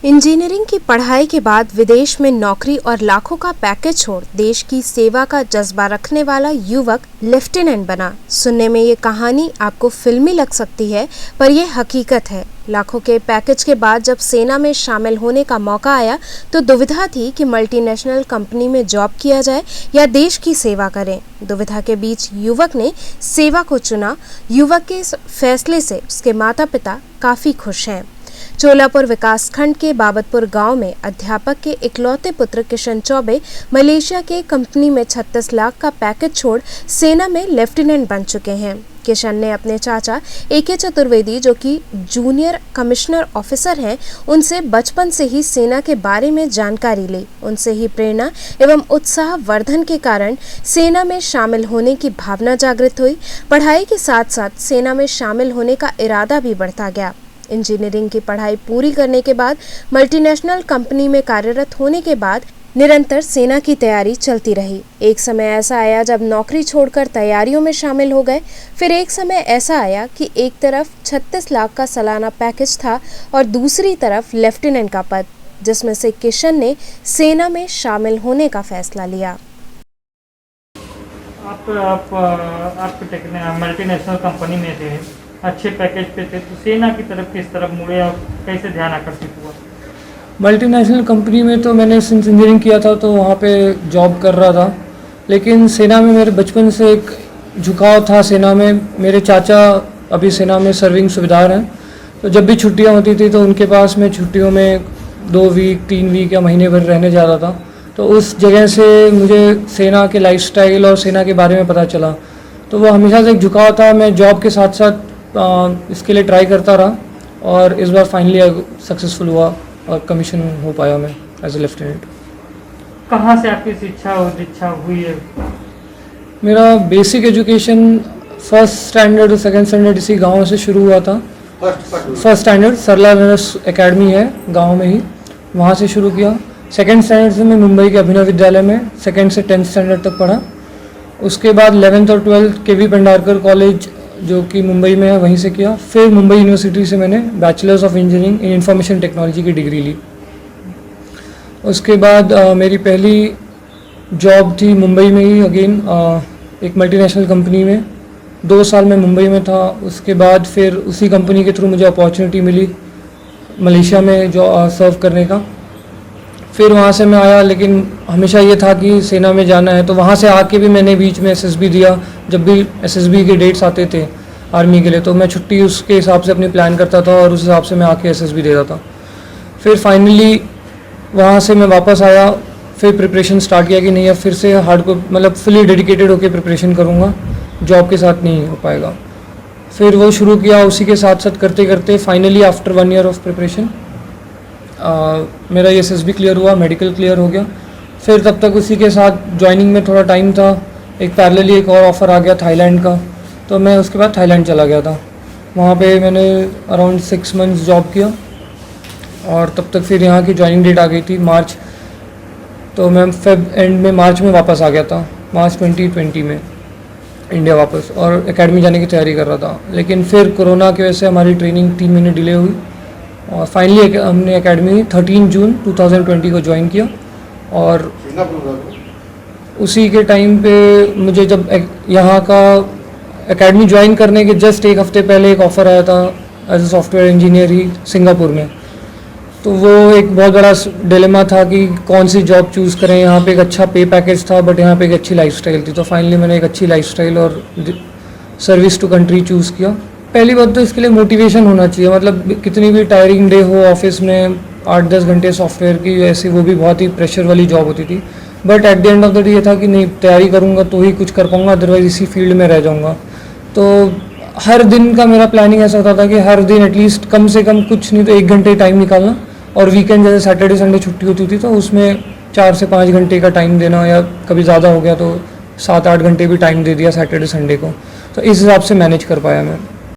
Engineering की पढ़ाई के बाद विदेश में नौकरी और लाखों का पैकेज छोड़ देश की सेवा का जज्बा रखने वाला युवक लेफ्टिनेंट बना। सुनने में ये कहानी आपको फिल्मी लग सकती है, पर यह हकीकत है। लाखों के पैकेज के बाद जब सेना में शामिल होने का मौका आया तो दुविधा थी कि मल्टीनेशनल कंपनी में जॉब किया जाए या देश की सेवा करें। दुविधा के बीच युवक ने सेवा को चुना। युवक के इस फैसले से उसके माता पिता काफी खुश हैं। चोलापुर विकासखंड के बाबतपुर गांव में अध्यापक के इकलौते पुत्र किशन चौबे मलेशिया के कंपनी में 36 लाख का पैकेज छोड़ सेना में लेफ्टिनेंट बन चुके हैं। किशन ने अपने चाचा AK चतुर्वेदी, जो कि जूनियर कमिश्नर ऑफिसर हैं, उनसे बचपन से ही सेना के बारे में जानकारी ली। उनसे ही प्रेरणा एवं उत्साह वर्धन के कारण सेना में शामिल होने की भावना जागृत हुई। पढ़ाई के साथ साथ सेना में शामिल होने का इरादा भी बढ़ता गया। इंजीनियरिंग की पढ़ाई पूरी करने के बाद मल्टीनेशनल कंपनी में कार्यरत होने के बाद निरंतर सेना की तैयारी चलती रही। एक समय ऐसा आया जब नौकरी छोड़कर तैयारियों में शामिल हो गए। फिर एक समय ऐसा आया कि एक तरफ 36 लाख का सालाना पैकेज था और दूसरी तरफ लेफ्टिनेंट का पद, जिसमें से किशन ने सेना में शामिल होने का फैसला लिया। आप मल्टीनेशनल कंपनी में थे, अच्छे पैकेज पे थे, तो सेना की तरफ किस तरफ मुड़े और कैसे ध्यान आकर्षित हुआ? मल्टीनेशनल कंपनी में तो मैंने सिंस इंजीनियरिंग किया था तो वहाँ पे जॉब कर रहा था, लेकिन सेना में मेरे बचपन से एक झुकाव था। सेना में मेरे चाचा अभी सेना में सर्विंग सुबेदार हैं, तो जब भी छुट्टियाँ होती थी तो उनके पास मैं छुट्टियों में 2 वीक 3 वीक या महीने भर रहने जाता था। तो उस जगह से मुझे सेना के लाइफस्टाइल और सेना के बारे में पता चला, तो वो हमेशा से एक झुकाव था। मैं जॉब के साथ साथ इसके लिए ट्राई करता रहा और इस बार फाइनली सक्सेसफुल हुआ और कमीशन हो पाया मैं एज ए लेफ्टिनेंट। कहाँ से आपकी शिक्षा और इच्छा हुई है? मेरा बेसिक एजुकेशन फर्स्ट स्टैंडर्ड और सेकंड स्टैंडर्ड इसी गांव से शुरू हुआ था। फर्स्ट स्टैंडर्ड सरला नर्स एकेडमी है गांव में ही, वहाँ से शुरू किया। सेकंड स्टैंडर्ड से मैं मुंबई के अभिनव विद्यालय में सेकंड से 10th स्टैंडर्ड तक पढ़ा। उसके बाद 11th और 12th KV भंडारकर कॉलेज जो कि मुंबई में है वहीं से किया। फिर मुंबई यूनिवर्सिटी से मैंने bachelors of engineering in information technology की डिग्री ली। उसके बाद मेरी पहली जॉब थी मुंबई में ही अगेन एक मल्टीनेशनल कंपनी में। 2 साल मैं मुंबई में था। उसके बाद फिर उसी कंपनी के थ्रू मुझे अपॉर्चुनिटी मिली मलेशिया में जो सर्व करने का। फिर वहाँ से मैं आया, लेकिन हमेशा ये था कि सेना में जाना है, तो वहाँ से आके भी मैंने बीच में SSB दिया। जब भी SSB के डेट्स आते थे आर्मी के लिए तो मैं छुट्टी उसके हिसाब से अपनी प्लान करता था और उस हिसाब से मैं आके SSB देता था। फिर फाइनली वहाँ से मैं वापस आया, फिर प्रिपरेशन स्टार्ट किया कि नहीं अब फिर से हार्डकोर मतलब फुली डेडिकेटेड होकर प्रिपरेशन करूँगा, जॉब के साथ नहीं हो पाएगा। फिर वो शुरू किया, उसी के साथ साथ करते करते finally after 1 year of preparation मेरा SSB क्लियर हुआ, मेडिकल क्लियर हो गया। फिर तब तक उसी के साथ ज्वाइनिंग में थोड़ा टाइम था, एक पैरेलली एक और ऑफ़र आ गया थाईलैंड का, तो मैं उसके बाद थाईलैंड चला गया था। वहाँ पे मैंने अराउंड 6 मंथ्स जॉब किया और तब तक फिर यहाँ की ज्वाइनिंग डेट आ गई थी मार्च, तो मैं फेब एंड में मार्च में वापस आ गया था, मार्च 2020 में इंडिया वापस, और एकेडमी जाने की तैयारी कर रहा था। लेकिन फिर कोरोना की वजह से हमारी ट्रेनिंग 3 महीने डिले हुई और फाइनली हमने एकेडमी 13 जून 2020 को ज्वाइन किया। और उसी के टाइम पे मुझे जब यहाँ का एकेडमी ज्वाइन करने के जस्ट 1 हफ्ते पहले एक ऑफ़र आया था एज ए सॉफ्टवेयर इंजीनियर ही सिंगापुर में। तो वो एक बहुत बड़ा डिलेमा था कि कौन सी जॉब चूज़ करें। यहाँ पे एक अच्छा पे पैकेज था बट यहाँ पे एक अच्छी लाइफस्टाइल थी, तो फाइनली मैंने एक अच्छी लाइफस्टाइल और सर्विस टू कंट्री चूज़ किया। पहली बात तो इसके लिए मोटिवेशन होना चाहिए, मतलब कितनी भी टायरिंग डे हो ऑफिस में 8-10 घंटे सॉफ्टवेयर की, ऐसी वो भी बहुत ही प्रेशर वाली जॉब होती थी, but at the end of the day ये था कि नहीं तैयारी करूँगा तो ही कुछ कर पाऊँगा, अदरवाइज इसी फील्ड में रह जाऊँगा। तो हर दिन का मेरा प्लानिंग ऐसा होता था कि हर दिन एटलीस्ट कम से कम कुछ नहीं तो 1 घंटे टाइम निकालना, और वीकेंड जैसे सैटरडे संडे छुट्टी होती थी तो उसमें 4 से 5 घंटे का टाइम देना, या कभी ज़्यादा हो गया तो 7-8 घंटे भी टाइम दे दिया सैटरडे संडे को। तो इस हिसाब से मैनेज कर पाया मैं।